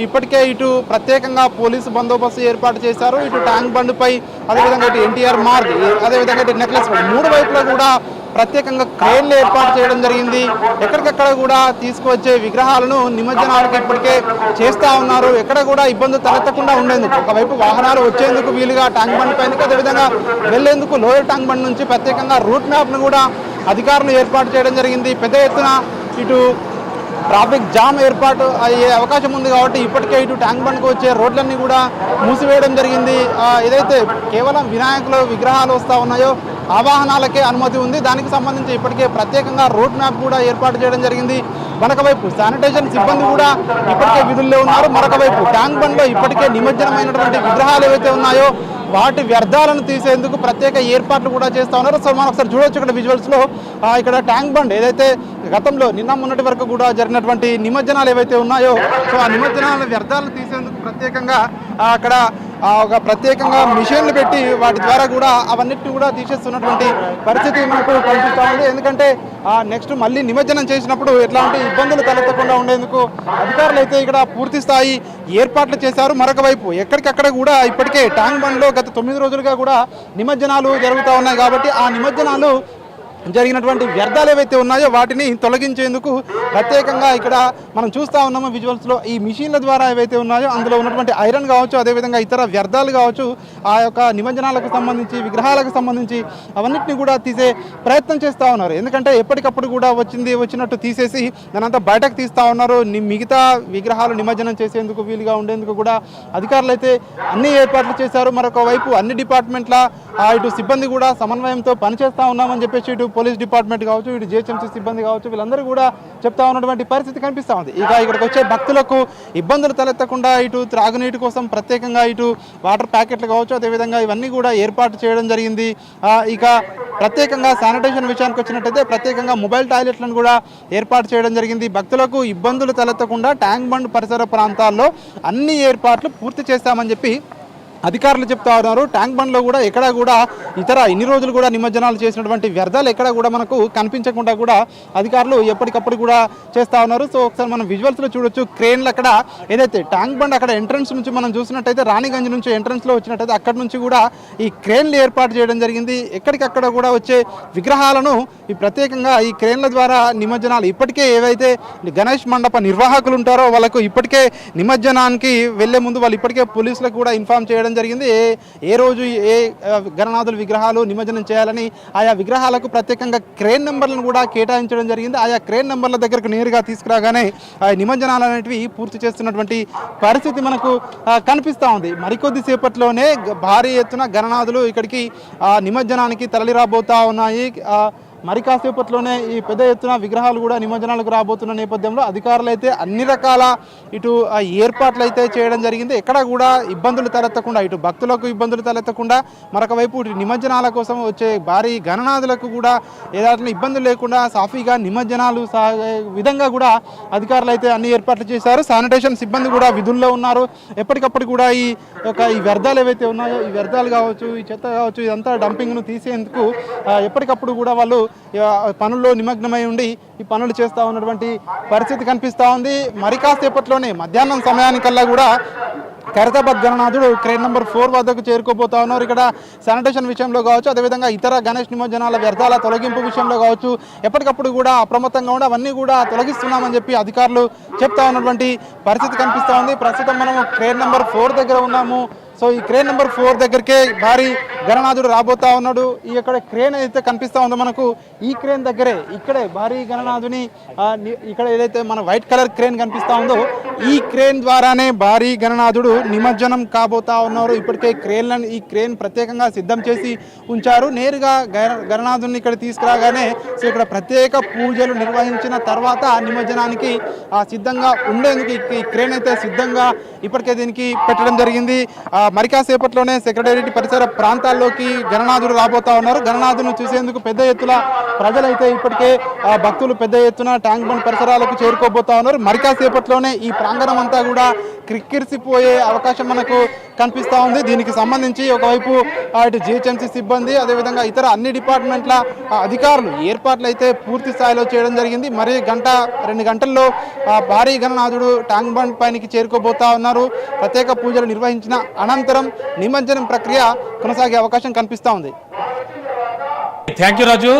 ఇప్పటికే ఇటు ప్రత్యేకంగా పోలీసు బందోబస్తు ఏర్పాటు చేశారు. ఇటు ట్యాంక్ బండ్పై అదేవిధంగా ఇటు ఎన్టీఆర్ మార్గ్ అదేవిధంగా ఇటు నెక్లెస్ మూడు వైపులా కూడా ప్రత్యేకంగా క్రేన్లు ఏర్పాటు చేయడం జరిగింది. ఎక్కడికక్కడ కూడా తీసుకువచ్చే విగ్రహాలను నిమజ్జనాలకు ఇప్పటికే చేస్తూ ఉన్నారు. ఎక్కడ కూడా ఇబ్బందులు తలెత్తకుండా ఉండేందుకు ఒకవైపు వాహనాలు వచ్చేందుకు వీలుగా ట్యాంక్ బండ్ పైన అదేవిధంగా వెళ్లేందుకు లోయర్ ట్యాంక్ బండ్ నుంచి ప్రత్యేకంగా రూట్ మ్యాప్ను కూడా అధికారులు ఏర్పాటు చేయడం జరిగింది. పెద్ద ఎత్తున ఇటు ట్రాఫిక్ జామ్ ఏర్పాటు అయ్యే అవకాశం ఉంది కాబట్టి ఇప్పటికే ఇటు ట్యాంక్ బండ్కు వచ్చే రోడ్లన్నీ కూడా మూసివేయడం జరిగింది. ఏదైతే కేవలం వినాయకుల విగ్రహాలు వస్తూ ఉన్నాయో ఆ వాహనాలకే అనుమతి ఉంది. దానికి సంబంధించి ఇప్పటికే ప్రత్యేకంగా రోడ్ మ్యాప్ కూడా ఏర్పాటు చేయడం జరిగింది. మరొక వైపు శానిటేషన్ సిబ్బంది కూడా ఇప్పటికే విధుల్లో ఉన్నారు. మరొక వైపు ట్యాంక్ బండ్లో ఇప్పటికే నిమజ్జనమైనటువంటి విగ్రహాలు ఏవైతే ఉన్నాయో వాటి వ్యర్థాలను తీసేందుకు ప్రత్యేక ఏర్పాట్లు కూడా చేస్తూ ఉన్నారు. సో మనం ఒకసారి చూడొచ్చు ఇక్కడ విజువల్స్లో ఇక్కడ ట్యాంక్ బండ్ ఏదైతే గతంలో నిన్న మొన్నటి వరకు కూడా జరిగినటువంటి నిమజ్జనాలు ఏవైతే ఉన్నాయో సో ఆ నిమజ్జనాల వ్యర్థాలను తీసేందుకు ప్రత్యేకంగా అక్కడ ఒక ప్రత్యేకంగా మిషన్లు పెట్టి వాటి ద్వారా కూడా అవన్నిటిని కూడా తీసేస్తున్నటువంటి పరిస్థితి మనకు కనిపిస్తూ ఉంది. ఎందుకంటే నెక్స్ట్ మళ్ళీ నిమజ్జనం చేసినప్పుడు ఎట్లాంటి ఇబ్బందులు తలెత్తకుండా ఉండేందుకు అధికారులు అయితే ఇక్కడ పూర్తి స్థాయి ఏర్పాట్లు చేశారు. మరొక వైపు ఎక్కడికక్కడ కూడా ఇప్పటికే ట్యాంక్ బండ్లో గత 9 రోజులుగా కూడా నిమజ్జనాలు జరుగుతూ ఉన్నాయి కాబట్టి ఆ నిమజ్జనాలు జరిగినటువంటి వ్యర్థాలు ఏవైతే ఉన్నాయో వాటిని తొలగించేందుకు ప్రత్యేకంగా ఇక్కడ మనం చూస్తూ ఉన్నాము విజువల్స్లో ఈ మిషన్ల ద్వారా ఏవైతే ఉన్నాయో అందులో ఉన్నటువంటి ఐరన్ కావచ్చు అదేవిధంగా ఇతర వ్యర్థాలు కావచ్చు ఆ యొక్క నిమజ్జనాలకు సంబంధించి విగ్రహాలకు సంబంధించి అవన్నిటిని కూడా తీసే ప్రయత్నం చేస్తూ ఉన్నారు. ఎందుకంటే ఎప్పటికప్పుడు కూడా వచ్చినట్టు తీసేసి దానంతా బయటకు తీస్తూ ఉన్నారు. మిగతా విగ్రహాలు నిమజ్జనం చేసేందుకు వీలుగా ఉండేందుకు కూడా అధికారులు అయితే అన్ని ఏర్పాట్లు చేశారు. మరొక వైపు అన్ని డిపార్ట్మెంట్ల ఇటు సిబ్బంది కూడా సమన్వయంతో పనిచేస్తూ ఉన్నామని చెప్పేసి ఇటు పోలీస్ డిపార్ట్మెంట్ కావచ్చు ఇటు జిహెచ్ఎంసీ సిబ్బంది కావచ్చు వీళ్ళందరూ కూడా చెప్తా ఉన్నటువంటి పరిస్థితి కనిపిస్తూ ఉంది. ఇక ఇక్కడికి వచ్చే భక్తులకు ఇబ్బందులు తలెత్తకుండా ఇటు త్రాగునీటి కోసం ప్రత్యేకంగా ఇటు వాటర్ ప్యాకెట్లు కావచ్చు అదేవిధంగా ఇవన్నీ కూడా ఏర్పాటు చేయడం జరిగింది. ఇక ప్రత్యేకంగా శానిటేషన్ విషయానికి వచ్చినట్టయితే ప్రత్యేకంగా మొబైల్ టాయిలెట్లను కూడా ఏర్పాటు చేయడం జరిగింది. భక్తులకు ఇబ్బందులు తలెత్తకుండా ట్యాంక్ బండ్ పరిసర ప్రాంతాల్లో అన్ని ఏర్పాట్లు పూర్తి చేస్తామని చెప్పి అధికారులు చెప్తా ఉన్నారు. ట్యాంక్ బండ్లో కూడా ఎక్కడ కూడా ఇన్ని రోజులు కూడా నిమజ్జనాలు చేసినటువంటి వ్యర్థాలు ఎక్కడ కూడా మనకు కనిపించకుండా కూడా అధికారులు ఎప్పటికప్పుడు కూడా చేస్తూ ఉన్నారు. సో ఒకసారి మనం విజువల్స్లో చూడొచ్చు క్రేన్లు అక్కడ ఏదైతే ట్యాంక్ బండ్ అక్కడ ఎంట్రన్స్ నుంచి మనం చూసినట్టయితే రాణిగంజ్ నుంచి ఎంట్రన్స్లో వచ్చినట్టయితే అక్కడ నుంచి కూడా ఈ క్రేన్లు ఏర్పాటు చేయడం జరిగింది. ఎక్కడికక్కడ కూడా వచ్చే విగ్రహాలను ఈ ప్రత్యేకంగా ఈ క్రేన్ల ద్వారా నిమజ్జనాలు ఇప్పటికే ఏవైతే గణేష్ మండప నిర్వాహకులు ఉంటారో వాళ్ళకు ఇప్పటికే నిమజ్జనానికి వెళ్లే ముందు వాళ్ళు ఇప్పటికే పోలీసులకు కూడా ఇన్ఫార్మ్ చేయడం జరిగింది. ఏ రోజు ఏ గణనాథుల విగ్రహాలు నిమజ్జనం చేయాలని ఆయా విగ్రహాలకు ప్రత్యేకంగా క్రేన్ నెంబర్లను కూడా కేటాయించడం జరిగింది. ఆయా క్రేన్ నెంబర్ల దగ్గరకు నేరుగా తీసుకురాగానే నిమజ్జనాలు అనేటివి పూర్తి చేస్తున్నటువంటి పరిస్థితి మనకు కనిపిస్తూ ఉంది. మరికొద్ది సేపట్లోనే భారీ ఎత్తున గణనాథులు ఇక్కడికి నిమజ్జనానికి తరలి రాబోతా ఉన్నాయి. మరి కాసేపట్లోనే ఈ పెద్ద ఎత్తున విగ్రహాలు కూడా నిమజ్జనాలకు రాబోతున్న నేపథ్యంలో అధికారులు అయితే అన్ని రకాల ఇటు ఏర్పాట్లు అయితే చేయడం జరిగింది. ఎక్కడ కూడా ఇబ్బందులు తలెత్తకుండా ఇటు భక్తులకు ఇబ్బందులు తలెత్తకుండా మరొక వైపు నిమజ్జనాల కోసం వచ్చే భారీ గణనాథులకు కూడా ఏదైనా ఇబ్బందులు లేకుండా సాఫీగా నిమజ్జనాలు సాగే విధంగా కూడా అధికారులు అయితే అన్ని ఏర్పాట్లు చేశారు. శానిటేషన్ సిబ్బంది కూడా విధుల్లో ఉన్నారు. ఎప్పటికప్పుడు కూడా ఈ వ్యర్థాలు ఏవైతే ఉన్నాయో ఈ వ్యర్థాలు కావచ్చు ఈ చెత్త కావచ్చు ఇదంతా డంపింగ్ను తీసేందుకు ఎప్పటికప్పుడు కూడా వాళ్ళు పనుల్లో నిమగ్నమై ఉండి ఈ పనులు చేస్తూ ఉన్నటువంటి పరిస్థితి కనిపిస్తూ ఉంది. మరి కాసేపట్లోనే మధ్యాహ్నం సమయానికల్లా కూడా ఖైరతాబాద్ గణనాథుడు క్రేన్ నెంబర్ 4 వద్దకు చేరుకోబోతా ఉన్నారు. ఇక్కడ శానిటేషన్ విషయంలో కావచ్చు అదేవిధంగా ఇతర గణేష్ నిమజ్జనాల వ్యర్థాల తొలగింపు విషయంలో కావచ్చు ఎప్పటికప్పుడు కూడా అప్రమత్తంగా ఉండి అవన్నీ కూడా తొలగిస్తున్నామని చెప్పి అధికారులు చెప్తా ఉన్నటువంటి పరిస్థితి కనిపిస్తూ ఉంది. ప్రస్తుతం మనం క్రేన్ నెంబర్ 4 దగ్గర ఉన్నాము. సో ఈ క్రేన్ నెంబర్ 4 దగ్గరికే భారీ గణనాథుడు రాబోతా ఉన్నాడు. ఈ యొక్క క్రేన్ అయితే కనిపిస్తూ ఉందో మనకు ఈ క్రేన్ దగ్గరే ఇక్కడే భారీ గణనాథుని ఇక్కడ ఏదైతే మన వైట్ కలర్ క్రేన్ కనిపిస్తూ ఉందో ఈ క్రేన్ ద్వారానే భారీ గణనాథుడు నిమజ్జనం కాబోతా ఉన్నారు. ఇప్పటికే ఈ క్రేన్ ప్రత్యేకంగా సిద్ధం చేసి ఉంచారు. నేరుగా గణనాథుని ఇక్కడ తీసుకురాగానే సో ఇక్కడ ప్రత్యేక పూజలు నిర్వహించిన తర్వాత నిమజ్జనానికి సిద్ధంగా ఉండేందుకు ఈ క్రేన్ అయితే సిద్ధంగా ఇప్పటికే దీనికి పెట్టడం జరిగింది. మరి కాసేపట్లోనే సెక్రటేరియట్ పరిసర ప్రాంతాల్లోకి గణనాథుడు రాబోతా ఉన్నారు. గణనాథును చూసేందుకు పెద్ద ఎత్తున ప్రజలైతే ఇప్పటికే భక్తులు పెద్ద ఎత్తున ట్యాంక్ బండ్ పరిసరాలకు చేరుకోబోతా ఉన్నారు. మరి కాసేపట్లోనే ఈ ప్రాంగణం అంతా కూడా క్రిక్కిరిసిపోయే అవకాశం మనకు కనిపిస్తూ ఉంది. దీనికి సంబంధించి ఒకవైపు ఇటు జిహెచ్ఎంసీ సిబ్బంది అదేవిధంగా ఇతర అన్ని డిపార్ట్మెంట్ల అధికారులు ఏర్పాట్లు అయితే పూర్తి స్థాయిలో చేయడం జరిగింది. మరి 2 గంటల్లో భారీ గణనాథుడు ట్యాంక్ బండ్ పైనకి చేరుకోబోతా ఉన్నారు. ప్రత్యేక పూజలు నిర్వహించిన అనంతరం నిమజ్జనం ప్రక్రియ కొనసాగే అవకాశం కనిపిస్తూ ఉంది. Thank you Raju.